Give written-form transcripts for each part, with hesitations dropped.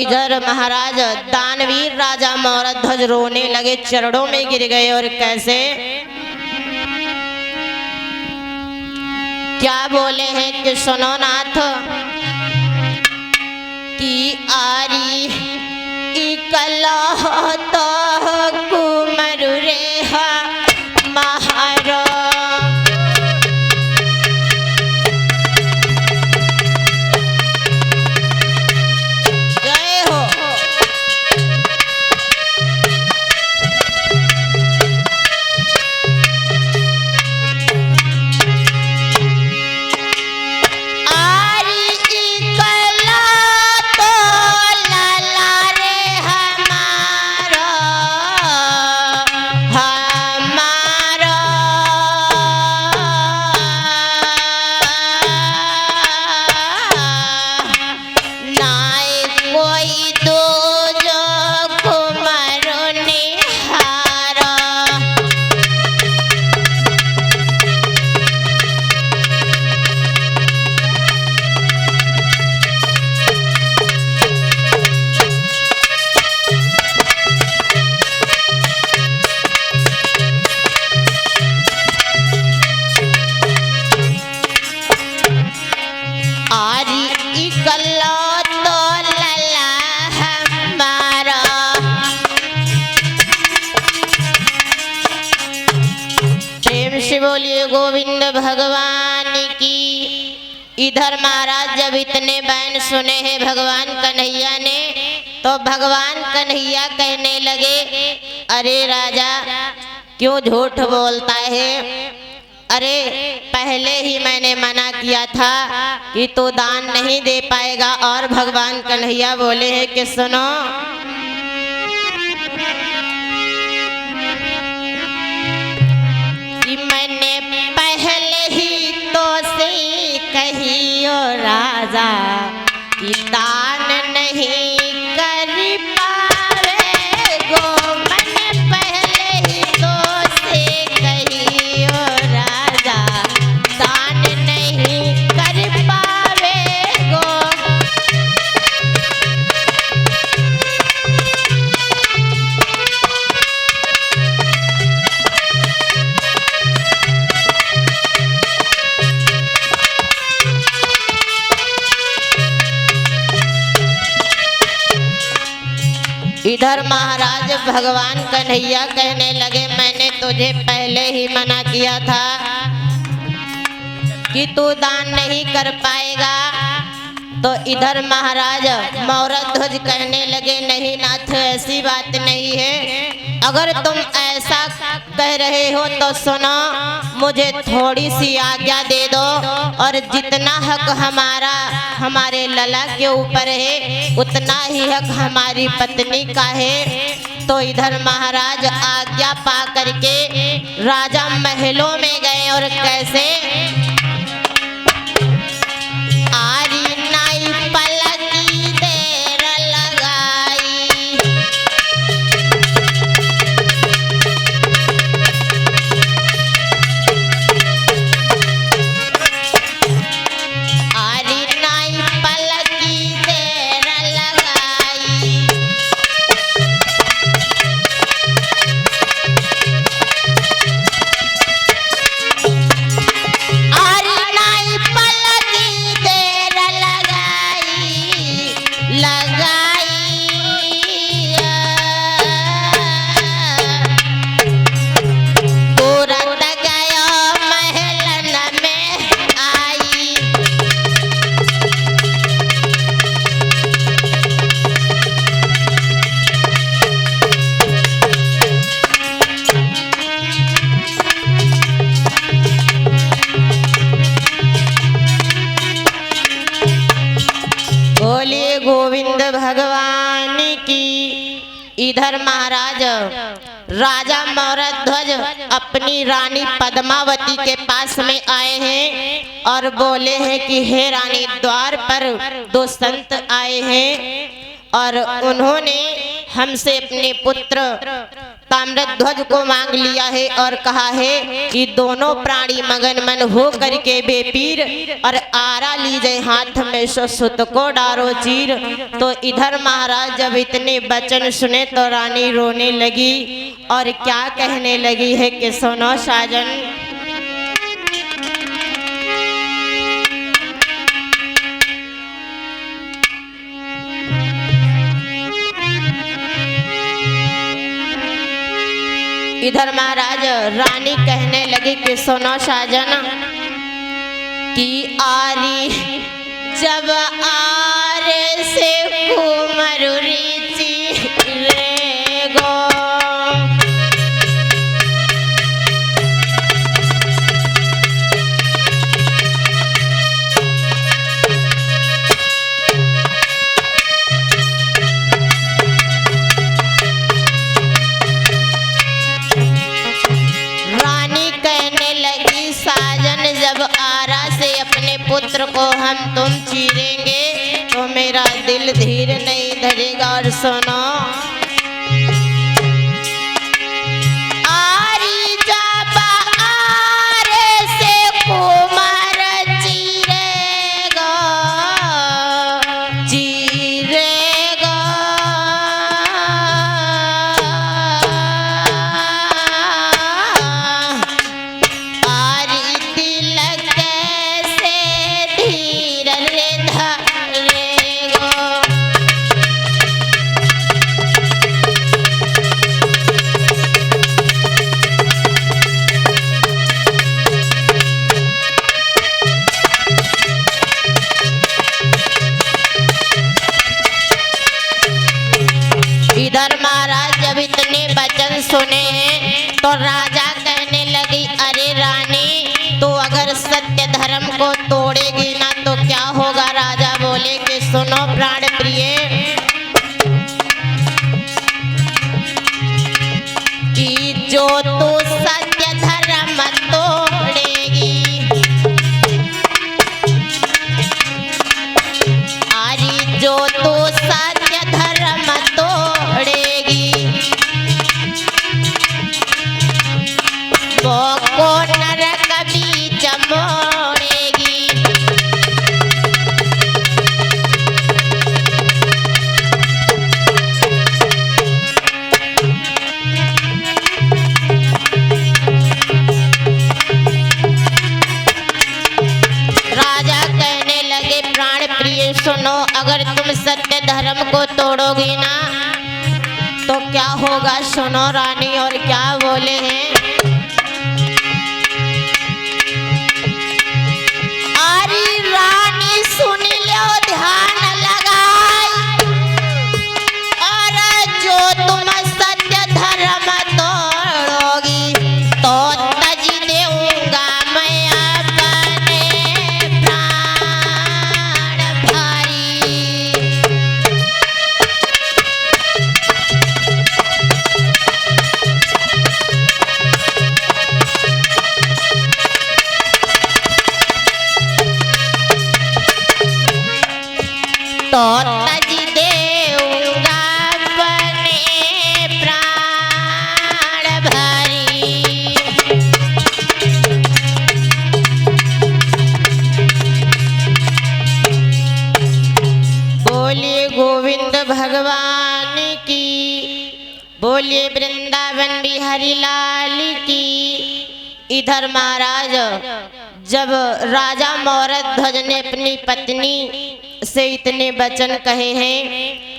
इधर महाराज दानवीर राजा मौरध्वज रोने लगे, चरणों में गिर गए। और कैसे क्या बोले हैं कि सुनो नाथ की आरी इकला तो कुमर रेहा महारा। बोलिए गोविंद भगवान की। इधर महाराज जब इतने बैन सुने हैं भगवान कन्हैया ने, तो भगवान कन्हैया कहने लगे, अरे राजा क्यों झूठ बोलता है? अरे पहले ही मैंने मना किया था कि तू दान नहीं दे पाएगा। और भगवान कन्हैया बोले हैं कि सुनो, कि मैंने पहले ही तो से कहियो राजा कि दान नहीं कर पावे गो। मैंने पहले ही तो से कहियो राजा दान नहीं कर पावे गो। इधर महाराज भगवान कन्हैया कहने लगे, मैंने तुझे पहले ही मना किया था कि तू दान नहीं कर पाएगा। तो इधर महाराज मौरध्वज कहने लगे, नहीं नाथ ऐसी बात नहीं है। अगर तुम ऐसा कह रहे हो तो सुनो, मुझे थोड़ी सी आज्ञा दे दो और जितना हक हमारा हमारे लला के ऊपर है उतना ही हक हमारी पत्नी का है। तो इधर महाराज आज्ञा पा करके राजा महलों में गए। और कैसे आरी नाई पलकी देर लगाई, आरी नाई पलकी देर लगाई। बोलिए गोविंद भगवान की। इधर महाराज राजा मौरध्वज अपनी रानी पद्मावती के पास में आए हैं और बोले हैं कि हे रानी, द्वार पर दो संत आए हैं और उन्होंने हमसे अपने पुत्र ताम्रध्वज को मांग लिया है और कहा है कि दोनों प्राणी मगन मन हो करके बेपीर और आरा लीजिए हाथ में सो सुत को डारो चीर। तो इधर महाराज जब इतने वचन सुने तो रानी रोने लगी और क्या कहने लगी है कि सुनो साजन। इधर महाराज रानी कहने लगी कि सुनो साजन कि आरी जब आरे से कुमरुरी रे गो पुत्र को हम तुम चीरेंगे तो मेरा दिल धीर नहीं धरेगा। और सुनो आरी जब आरे से कुमार चीरेगा चीरेगा आरी दिल इधर महाराज जब इतने वचन सुने हैं तो राजा कहने लगी अरे रानी तो अगर सत्य धर्म को तोड़ेगी ना तो क्या होगा। राजा बोले कि सुनो प्राण प्रिय कि जो तू सत्य धर्म तोड़ेगी अरे जो तू सत्य धर्म तोड़ेगी वो को नरक बीच मोड़ेगी। राजा कहने लगे प्राण प्रिय सुनो अगर तुम सत्य धर्म को तोड़ोगी ना तो क्या होगा। सुनो रानी और क्या बोले हैं अरे रानी सुन लो ध्यान लगाई और जो तुम सत्य धर्म तोड़ोगी तो तज देऊंगा मैं अपने प्राण भारी। तो तज देऊंगा अपने प्राण भरी। बोलिए गोविंद भगवान की बोलिए वृंदावन बिहारी लाल की। इधर महाराज जब राजा मौरध्वज ने अपनी पत्नी से इतने वचन कहे हैं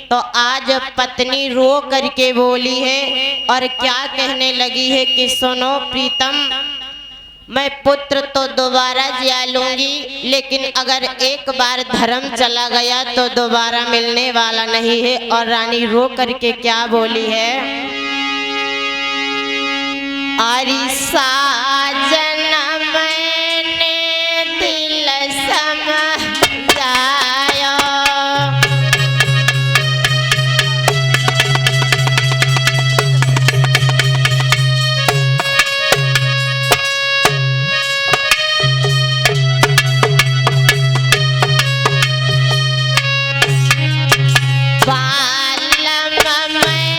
तो आज पत्नी रो करके बोली है और क्या कहने लगी है कि सुनो प्रीतम मैं पुत्र तो दोबारा जिया लूंगी लेकिन अगर एक बार धर्म चला गया तो दोबारा मिलने वाला नहीं है। और रानी रो करके क्या बोली है आरी साजन मैंने दिल समझाया बालम मैं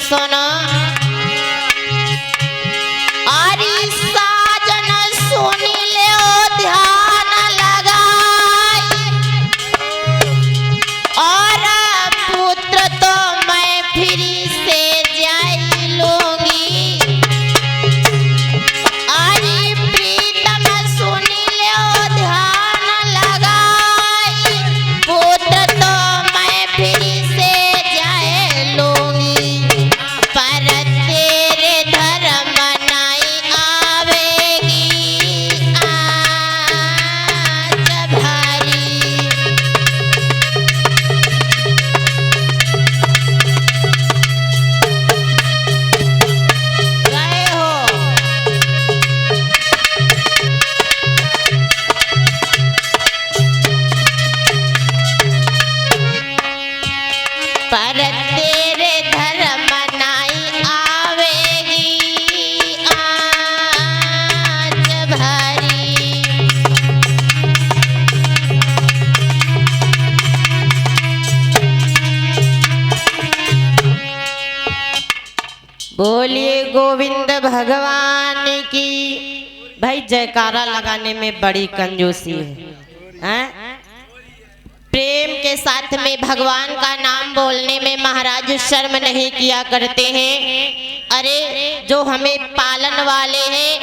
सुनो। आरी साजन सुनी ले ध्यान लगाई, और पुत्र तो मैं फिर से जाई लूंगी। आरी प्रीतम सुनी ले ध्यान लगाई, पुत्र तो मैं फिर से जाए लूंगी। पर तेरे धर्म नाई आवेगी आज भारी। गए हो पर तेरे धर्म नाई आवेगी आज भारी। बोलिए गोविंद भगवान की। भाई जयकारा लगाने में बड़ी कंजूसी हैं? प्रेम के साथ में भगवान का नाम बोलने में महाराज शर्म नहीं किया करते हैं। अरे जो हमें पालन वाले हैं,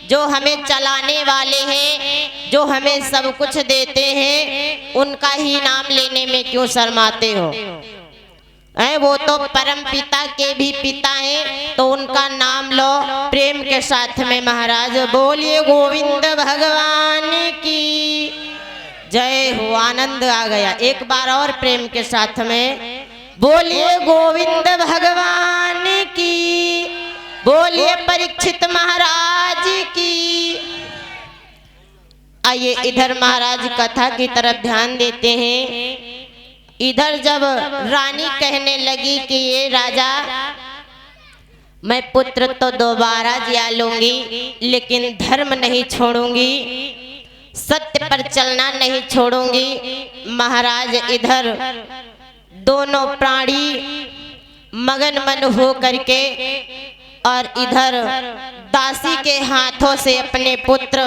जो हमें चलाने वाले हैं, जो हमें सब कुछ देते हैं, उनका ही नाम लेने में क्यों शर्माते हो? वो तो परम पिता के भी पिता हैं, तो उनका नाम लो प्रेम के साथ में महाराज। बोलिए गोविंद भगवान की जय हो। आनंद आ गया। एक बार और प्रेम के साथ में बोलिए गोविंद भगवान की। बोलिए परीक्षित महाराज की। आइए इधर महाराज कथा की तरफ ध्यान देते हैं। इधर जब रानी कहने लगी कि ये राजा, मैं पुत्र तो दोबारा जिया लूंगी, लेकिन धर्म नहीं छोड़ूंगी, सत्य पर चलना नहीं छोड़ूंगी। महाराज इधर दोनों प्राणी मगन मन हो करके और इधर दासी के हाथों से अपने पुत्र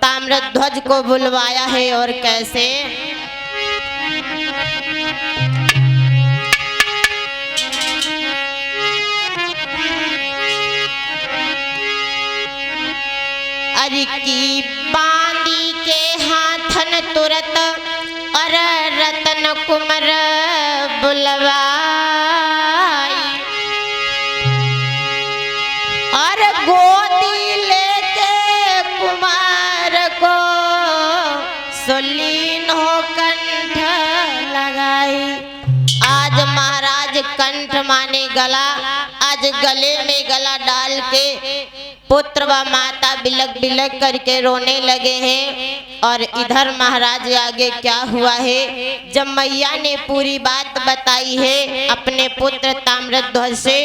ताम्रध्वज को बुलवाया है। और कैसे? अरे की बांदी के हाथन तुरत और रतन कुमार बुलवाई, और गोदी लेके कुमार को सुलीन हो कंठ लगाई। आज महाराज कंठ माने गला, आज गले में गला डाल के पुत्र व माता बिलक बिलक करके रोने लगे हैं। और इधर महाराज आगे क्या हुआ है? जब मैया ने पूरी बात बताई है अपने पुत्र ताम्रध्वज से,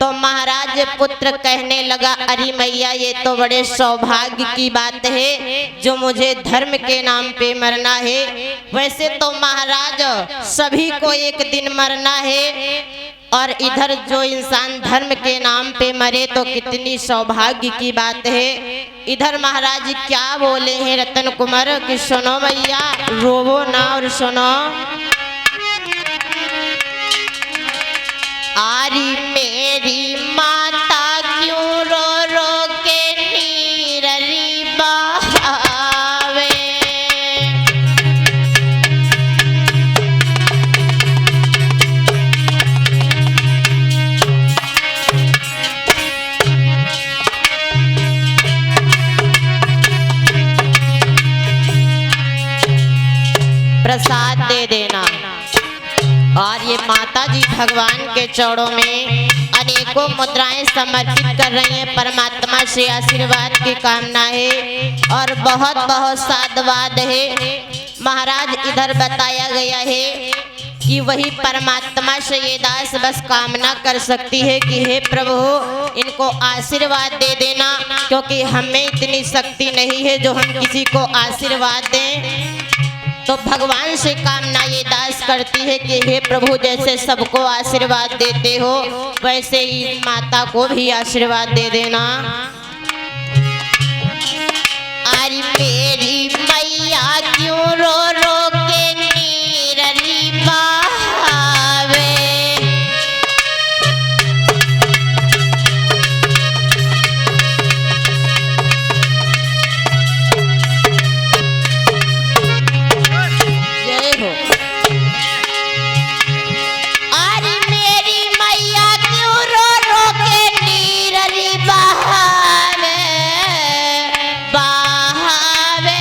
तो महाराज पुत्र कहने लगा, अरे मैया ये तो बड़े सौभाग्य की बात है जो मुझे धर्म के नाम पे मरना है। वैसे तो महाराज सभी को एक दिन मरना है, और इधर जो इंसान धर्म के नाम पे मरे तो कितनी सौभाग्य की बात है। इधर महाराज क्या बोले हैं रतन कुमार कि सुनो मैया, रोवो ना और सुनो। आरी मेरी माता क्यों रो रो के नीररी बहावे, प्रसाद दे देना। और ये माता जी भगवान के चरणों में अनेकों मुद्राएं समर्पित कर रही हैं। परमात्मा से आशीर्वाद की कामना है और बहुत बहुत साधुवाद है। महाराज इधर बताया गया है कि वही परमात्मा से ये दास बस कामना कर सकती है कि हे प्रभु इनको आशीर्वाद दे देना, क्योंकि हमें इतनी शक्ति नहीं है जो हम किसी को आशीर्वाद दें। तो भगवान से कामना ये दास करती है कि हे प्रभु, जैसे सबको आशीर्वाद देते हो वैसे ही माता को भी आशीर्वाद दे देना। अरे मेरी मैया क्यों रो रो के नीरली बहावे, जय हो। अरे मेरी मैया क्यों रो रो के नीरली बहावे, बहावे।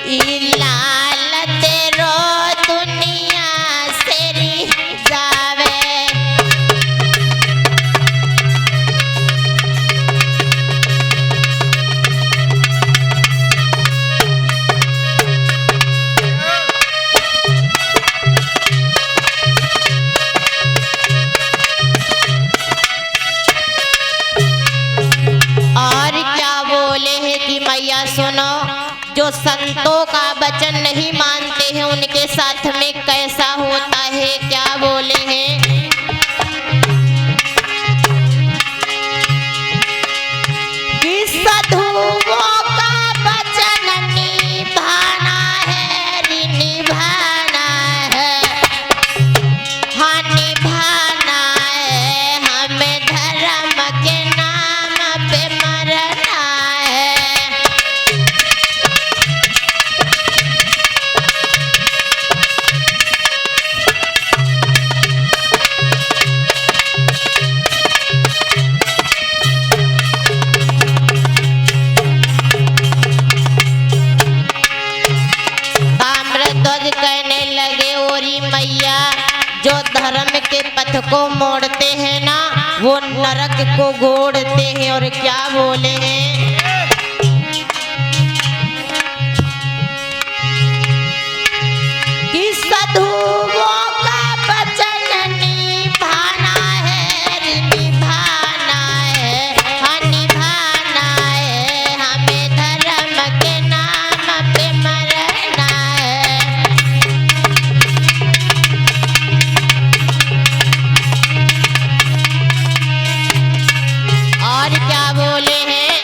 ई लाल तेरो दुनिया से री जावे। और क्या बोले हैं कि मैया सुनो, जो संतों का वचन नहीं मानते हैं उनके साथ में कैसा होता है। क्या बोले हैं कि साधुओं का वचन निभाना है, रे निभाना है, हाँ निभाना है, हमें धर्म के नाम पे मरना है। ताम्रध्वज कहने लगे, ओरी मैया, जो धर्म के पथ को मोड़ते हैं ना वो नरक को गोड़ते हैं। और क्या बोले हैं कि साधुओं का वचन निभाना है, रे निभाना है, हाँ निभाना है, हमें धर्म के नाम पे मरना है। और क्या बोले हैं,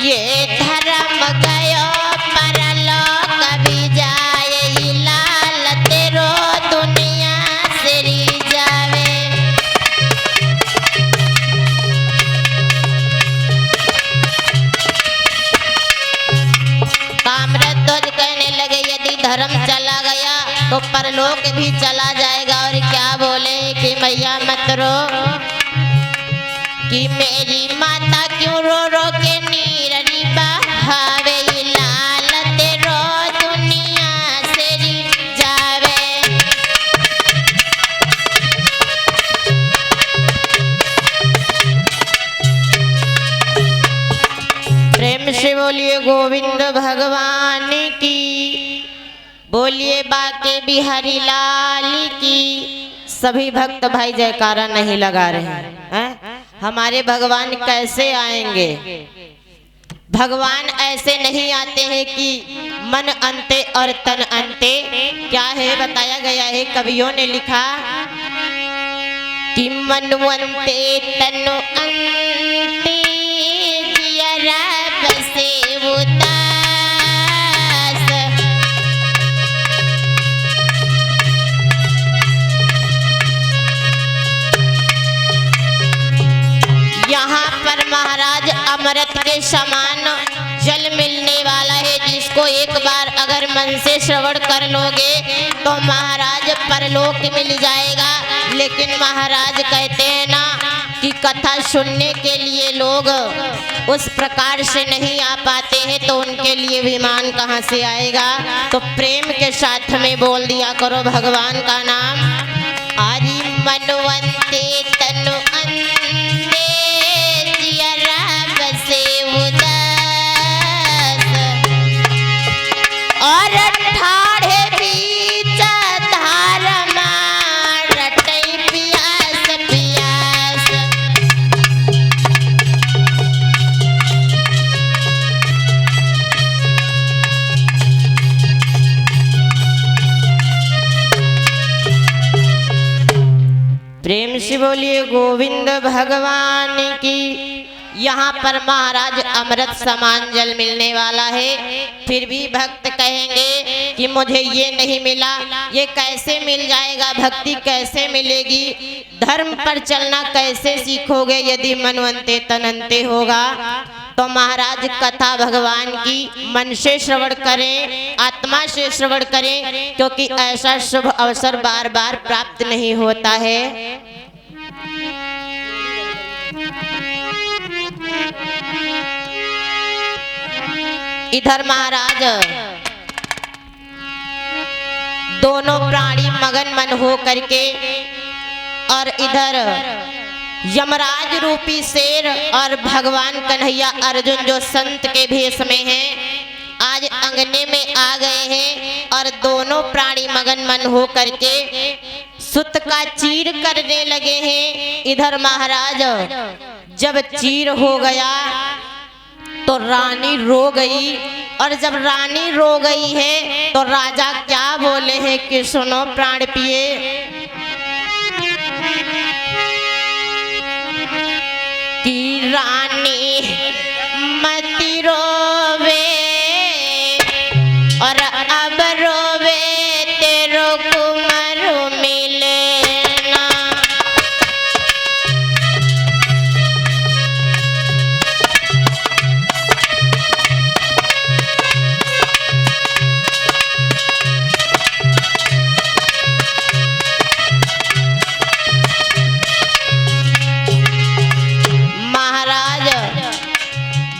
ये धर्म गयो परलोक भी जाए, ई लाल तेरो दुनिया से री जावे। ताम्रध्वज कहने लगे, यदि धर्म चला गया तो परलोक भी चला जाएगा। और क्या बोले कि मैया मत रो, कि मेरी माता क्यों रो रो के नीरली बहावे, ई लाल तेरो दुनिया से री जावे। प्रेम से बोलिए गोविंद भगवान की, बोलिए बाके बिहारी लाल की। सभी भक्त भाई जयकारा नहीं लगा रहे हैं। हमारे भगवान कैसे आएंगे? भगवान ऐसे नहीं आते हैं कि मन अंते और तन अंते। क्या है बताया गया है, कवियों ने लिखा कि मन अंते तन अंते जियरा बसे उदास। यहाँ पर महाराज अमृत के समान जल मिलने वाला है, जिसको एक बार अगर मन से श्रवण कर लोगे तो महाराज परलोक मिल जाएगा। लेकिन महाराज कहते हैं ना कि कथा सुनने के लिए लोग उस प्रकार से नहीं आ पाते हैं, तो उनके लिए विमान कहाँ से आएगा। तो प्रेम के साथ में बोल दिया करो भगवान का नाम। आदि मनवंते तनु अंते जियरा बसे उदास, और ठाढ़े बीच धार मार रटई पियास पियास। प्रेम से बोलिए गोविंद भगवान की। यहाँ पर महाराज अमृत समान जल मिलने वाला है, फिर भी भक्त कहेंगे कि मुझे ये नहीं मिला, ये कैसे मिल जाएगा, भक्ति कैसे मिलेगी, धर्म पर चलना कैसे सीखोगे यदि मनवंते तनंते होगा। तो महाराज कथा भगवान की मन से श्रवण करें, आत्मा से श्रवण करें, क्योंकि ऐसा शुभ अवसर बार बार प्राप्त नहीं होता है। इधर महाराज दोनों प्राणी मगन मन हो करके, और इधर यमराज रूपी शेर और भगवान कन्हैया अर्जुन जो संत के भेष में हैं, आज अंगने में आ गए हैं और दोनों प्राणी मगन मन हो करके सुत का चीर करने लगे हैं। इधर महाराज जब चीर हो गया तो रानी रो गई, और जब रानी रो गई है तो राजा क्या बोले हैं कि सुनो प्राण पिए, कि रानी मत रोवे और अब रोवे तेरो कुमार मिलेना।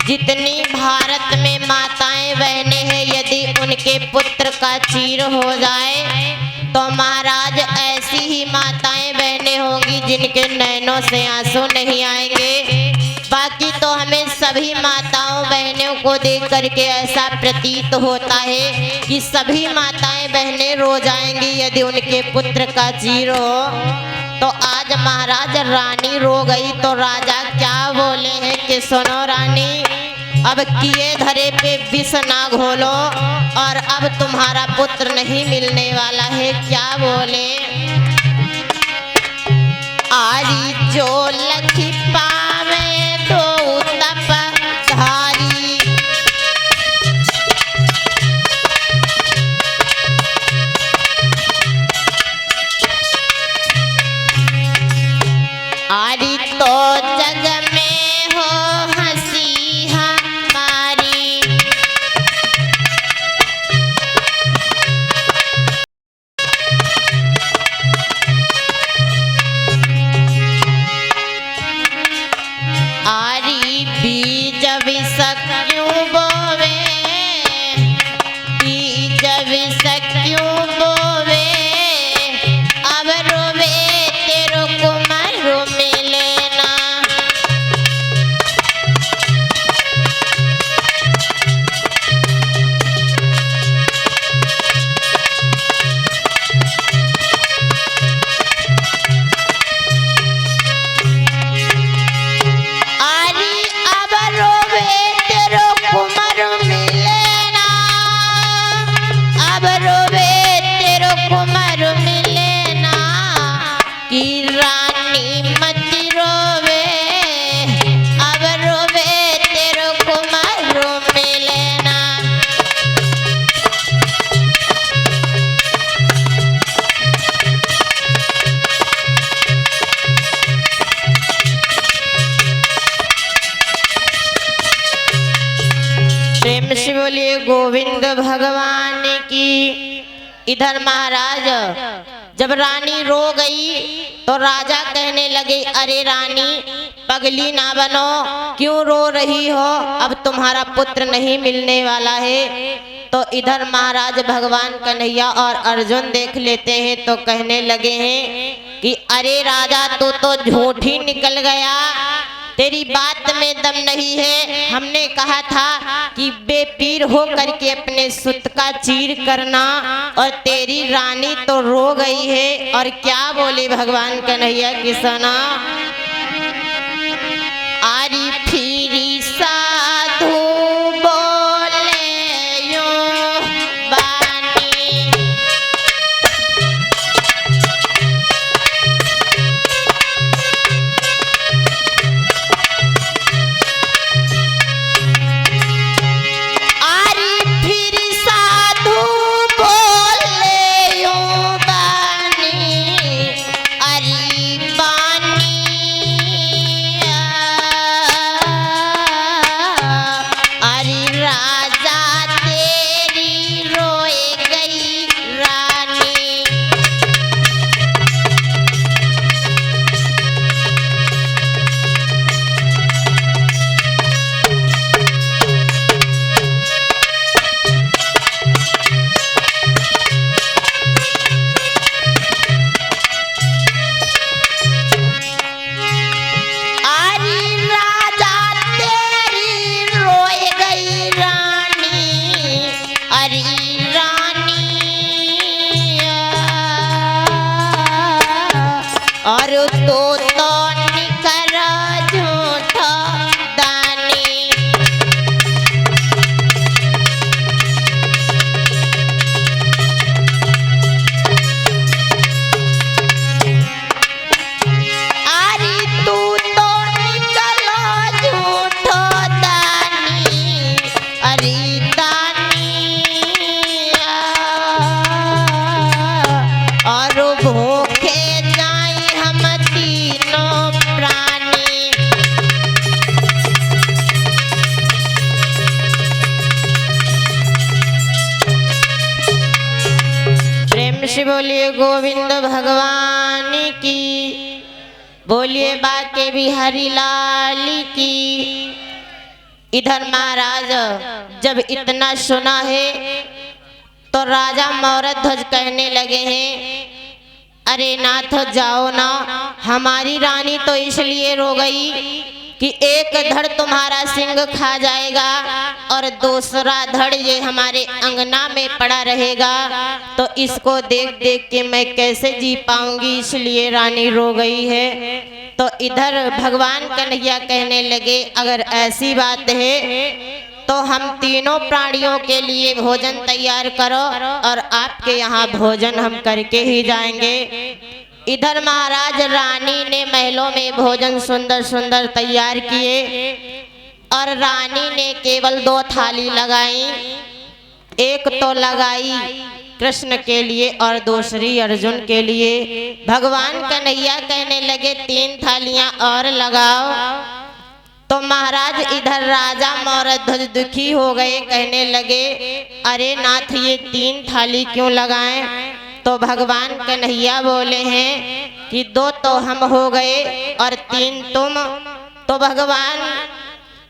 जितनी भारत में माताएं बहनें हैं, यदि उनके पुत्र का चीर हो जाए तो महाराज ऐसी ही माताएं बहनें होंगी जिनके नैनों से आंसू नहीं आएंगे। बाकी तो हमें सभी माताओं बहनों को देख करके ऐसा प्रतीत होता है कि सभी माताएं बहनें रो जाएंगी यदि उनके पुत्र का चीर हो। तो आज महाराज रानी रो गई तो राजा क्या बोले हैं कि सुनो रानी, अब किए धरे पे विष ना घोलो और अब तुम्हारा पुत्र नहीं मिलने वाला है। क्या बोले, आरी जो लखी पावे तो तप धारी, आरी तो जग में हो हंसी हमारी, आरी बीज विष क्यों बोवे, बीज विष क्यों बोवे, अब रोवे तेरो कुमार मिलेना। आरी अब रोवे तेरो कुमार मिलेना, अब रोवे तेरो कुमार मिलेना, कि रानी मत रोवे, अब रोवे तेरो कुमार मिलेना। प्रेम से बोलिए गोविंद भगवान की। इधर महाराज जब रानी रो गई तो राजा कहने लगे, अरे रानी पगली ना बनो, क्यों रो रही हो, अब तुम्हारा पुत्र नहीं मिलने वाला है। तो इधर महाराज भगवान कन्हैया और अर्जुन देख लेते हैं तो कहने लगे हैं कि अरे राजा तू तो झूठ ही निकल गया, तेरी बात में दम नहीं है। हमने कहा था कि बेपीर हो करके अपने सुत का चीर करना, और तेरी रानी तो रो गई है। और क्या बोले भगवान कन्हैया की सुना, आरी फिरी साधु बोले यो बानी, अरे तो निकर झूठा दानी। अरे तू तो निकला झूठा दानी, अरे और भूखे जाए हम तीनों प्राणी। प्रेम से बोलिए गोविंद भगवान की, बोलिए बाके बिहारी लाल की। इधर महाराज जब इतना सुना है तो राजा मौरध्वज कहने लगे हैं, अरे नाथ जाओ ना, हमारी रानी तो इसलिए रो गई कि एक धड़ तुम्हारा सिंह खा जाएगा और दूसरा धड़ ये हमारे अंगना में पड़ा रहेगा, तो इसको देख देख के मैं कैसे जी पाऊंगी, इसलिए रानी रो गई है। तो इधर भगवान कन्हैया कहने लगे, अगर ऐसी बात है तो हम तीनों प्राणियों के लिए भोजन तैयार करो और आपके यहाँ भोजन हम करके ही जाएंगे। इधर महाराज रानी ने महलों में भोजन सुंदर सुंदर तैयार किए और रानी ने केवल 2 थाली लगाई। एक तो लगाई कृष्ण के लिए और दूसरी अर्जुन के लिए। भगवान कन्हैया कहने लगे 3 थालियां और लगाओ। तो महाराज इधर राजा मौरध्वज दुखी हो गए, कहने लगे, अरे नाथ ये 3 थाली क्यों लगाएं? तो भगवान कन्हैया बोले हैं कि 2 तो हम हो गए और 3 तुम। तो भगवान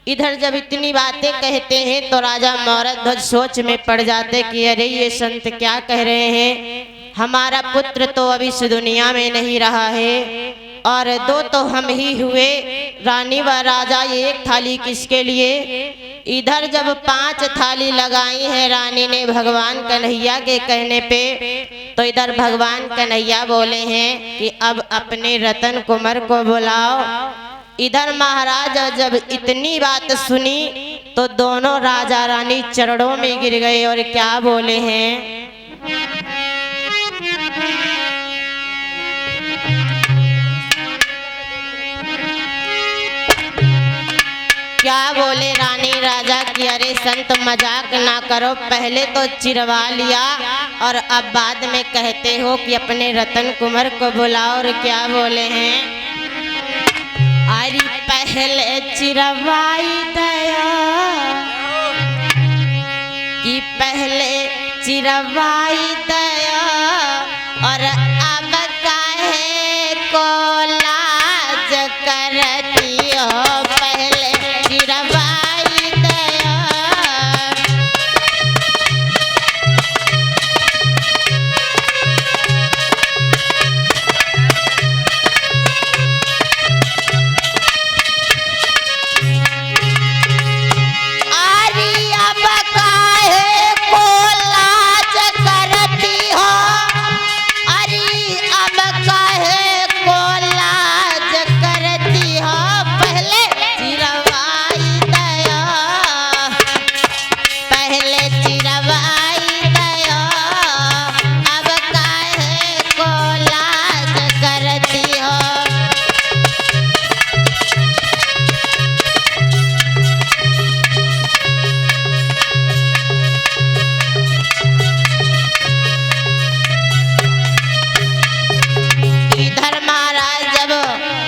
इधर जब इतनी बातें कहते हैं तो राजा मौरध्वज सोच में पड़ जाते कि अरे ये संत क्या कह रहे हैं, हमारा पुत्र तो अभी इस दुनिया में नहीं रहा है और 2 तो हम ही हुए, रानी व राजा 1 थाली किसके लिए? इधर जब 5 थाली लगाई है रानी ने भगवान कन्हैया के कहने पे, तो इधर भगवान कन्हैया बोले हैं कि अब अपने रतन कुमार को बुलाओ। इधर महाराज जब इतनी बात सुनी तो दोनों राजा रानी चरणों में गिर गए और क्या बोले हैं, क्या बोले रानी राजा की, अरे संत मजाक ना करो, पहले तो चिरवा लिया और अब बाद में कहते हो कि अपने रतन कुमार को बुलाओ। और क्या बोले हैं, अरे पहले चिरवाई दया कि पहले चिरवाई दया और अब काहे को लाज करती हो, पहले चिरवाई दया।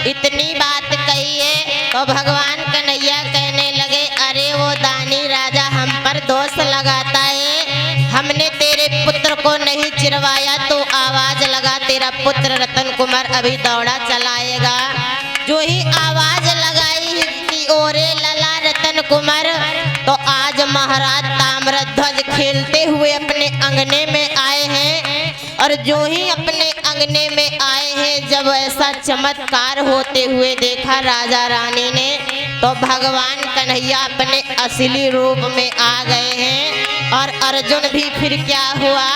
इतनी बात कही है तो भगवान कन्हैया कहने लगे, अरे वो दानी राजा हम पर दोष लगाता है, हमने तेरे पुत्र को नहीं चिरवाया तो आवाज लगा, तेरा पुत्र रतन कुमार अभी दौड़ा चलाएगा। जो ही आवाज लगाई कि ओरे लला रतन कुमार, तो आज महाराज ताम्रध्वज खेलते हुए अपने अंगने में आए हैं। और जो ही अपने अंगने में आए हैं, जब ऐसा चमत्कार होते हुए देखा राजा रानी ने, तो भगवान कन्हैया अपने असली रूप में आ गए हैं। और अर्जुन भी फिर क्या हुआ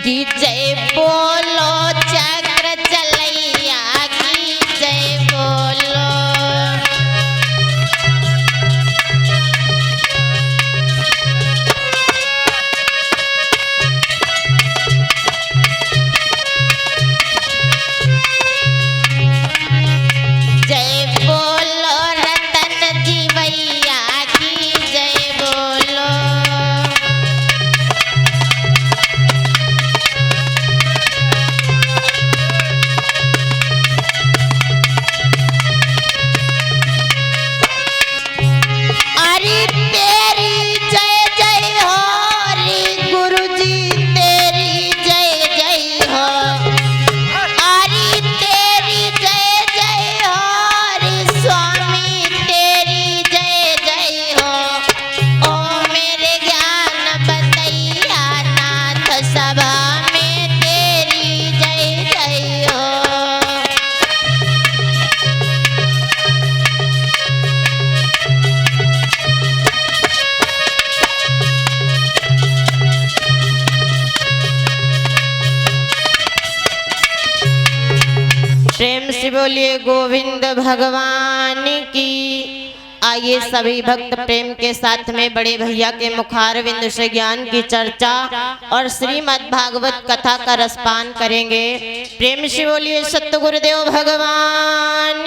कि जय बोलो चक्र चलैया की जय बोलो। जय बोलो रतन जीवैया की जय बोलो। अरे तेरी जय जय हो रे गुरुजी तेरी जय जय हो। अरे तेरी जय जय हो रे स्वामी तेरी जय जय हो। ओ मेरे ज्ञान बतैया नाथ सभा में तेरी जय जय हो। प्रेम से बोलिए गोविंद भगवान की। आइए सभी भक्त प्रेम के साथ में बड़े भैया के मुखारविंद से ज्ञान की चर्चा और श्रीमद् भागवत कथा का रसपान करेंगे। प्रेम से बोलिए सतगुरुदेव भगवान